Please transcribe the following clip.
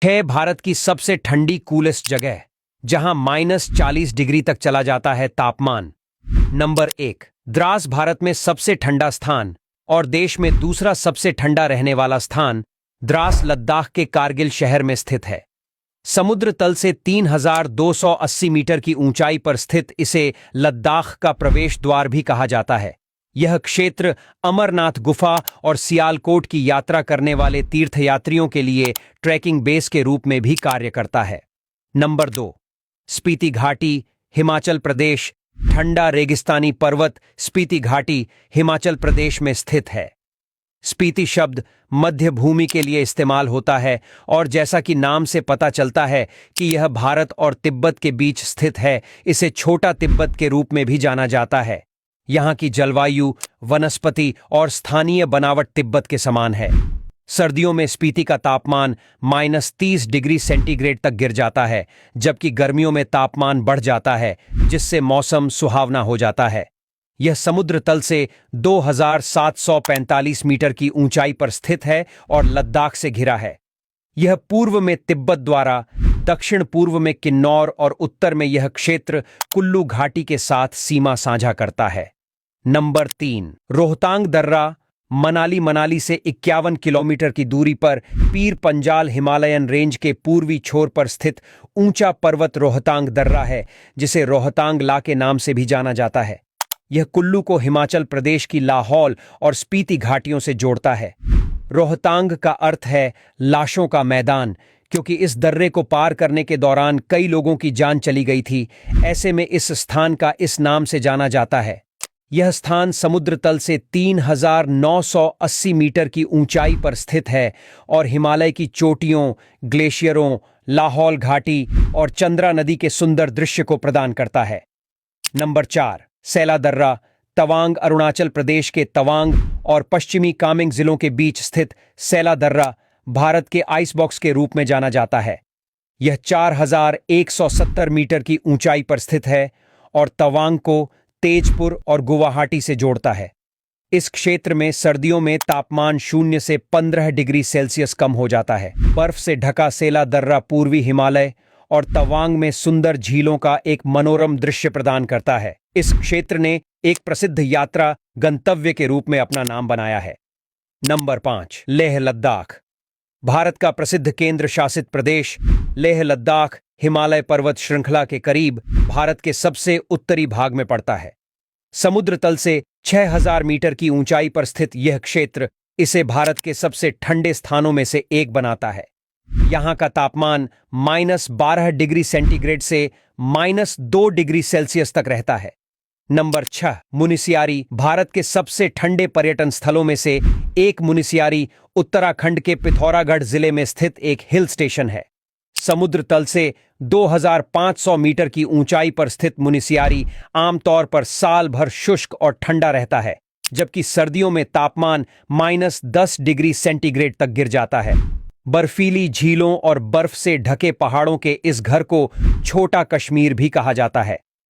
है भारत की सबसे ठंडी कूलेस्ट जगह जहां -40 डिग्री तक चला जाता है तापमान। नंबर 1, द्रास भारत में सबसे ठंडा स्थान और देश में दूसरा सबसे ठंडा रहने वाला स्थान द्रास लद्दाख के कारगिल शहर में स्थित है। समुद्र तल से 3280 मीटर की ऊंचाई पर स्थित इसे लद्दाख का प्रवेश द्वार भी कहा जाता है। यह क्षेत्र अमरनाथ गुफा और सियालकोट की यात्रा करने वाले तीर्थयात्रियों के लिए ट्रैकिंग बेस के रूप में भी कार्य करता है। नंबर 2, स्पीति घाटी, हिमाचल प्रदेश। ठंडा रेगिस्तानी पर्वत स्पीति घाटी हिमाचल प्रदेश में स्थित है। स्पीति शब्द मध्य भूमि के लिए इस्तेमाल होता है और जैसा कि नाम से पता चलता है कि यह भारत और तिब्बत के बीच स्थित है, इसे छोटा तिब्बत के रूप में भी जाना जाता है। यहाँ की जलवायु, वनस्पति और स्थानीय बनावट तिब्बत के समान है। सर्दियों में स्पीति का तापमान -30 डिग्री सेंटीग्रेड तक गिर जाता है, जबकि गर्मियों में तापमान बढ़ जाता है, जिससे मौसम सुहावना हो जाता है। यह समुद्र तल से 2745 मीटर की ऊंचाई पर स्थित है और लद्दाख से घिरा है। यह पूर्व में तिब्बत द्वारा, दक्षिण पूर्व में किन्नौर और उत्तर में यह क्षेत्र कुल्लू घाटी के साथ सीमा साझा करता है। नंबर 3, रोहतांग दर्रा मनाली से 51 किलोमीटर की दूरी पर पीर पंजाल हिमालयन रेंज के पूर्वी छोर पर स्थित ऊंचा पर्वत रोहतांग दर्रा है, जिसे रोहतांग ला के नाम से भी जाना जाता है। यह कुल्लू को हिमाचल प्रदेश की लाहौल और स्पीति घाटियों से जोड़ता है। रोहतांग का अर्थ है लाशों का मैदान, क्योंकि इस दर्रे को पार करने के दौरान कई लोगों की जान चली गई थी। ऐसे में इस स्थान का इस नाम से जाना जाता है। यह स्थान समुद्र तल से 3980 मीटर की ऊंचाई पर स्थित है और हिमालय की चोटियों, ग्लेशियरों, लाहौल घाटी और चंद्रा नदी के सुंदर दृश्य को प्रदान करता है। नंबर 4, सैला दर्रा तवांग अरुणाचल प्रदेश के तवांग और पश्चिमी कामेंग जिलों के बीच स्थित सैला दर्रा भारत के आइस बॉक्स के रूप में जाना जाता है। यह 4170 मीटर की ऊंचाई पर स्थित है और तवांग को तेजपुर और गुवाहाटी से जोड़ता है। इस क्षेत्र में सर्दियों में तापमान 0 से 15 डिग्री सेल्सियस कम हो जाता है। बर्फ से ढका सैला दर्रा पूर्वी हिमालय और तवांग में सुंदर झीलों का एक मनोरम दृश्य प्रदान करता है। इस क्षेत्र ने एक प्रसिद्ध यात्रा गंतव्य के रूप में अपना नाम बनाया है। नंबर 5, लेह लद्दाख। भारत का प्रसिद्ध केंद्र शासित प्रदेश लेह लद्दाख हिमालय पर्वत श्रृंखला के करीब भारत के सबसे उत्तरी भाग में पड़ता है। समुद्र तल से 6000 मीटर की ऊंचाई पर स्थित यह क्षेत्र इसे भारत के सबसे ठंडे स्थानों में से एक बनाता है। यहाँ का तापमान -12 डिग्री सेंटीग्रेड से -2 डिग्री सेल्सियस तक रहता है। नंबर 6, मुनिस्यारी। भारत के सबसे ठंडे पर्यटन स्थलों में से एक मुनिस्यारी उत्तराखंड के पिथौरागढ़ जिले में स्थित एक हिल स्टेशन है। समुद्र तल से 2500 मीटर की ऊंचाई पर स्थित मुनिस्यारी आमतौर पर साल भर शुष्क और ठंडा रहता है, जबकि सर्दियों में तापमान -10 डिग्री सेंटीग्रेड तक गिर जाता है। बर्फीली झीलों और बर्फ से ढके पहाड़ों के इस घर को छोटा कश्मीर भी कहा जाता है।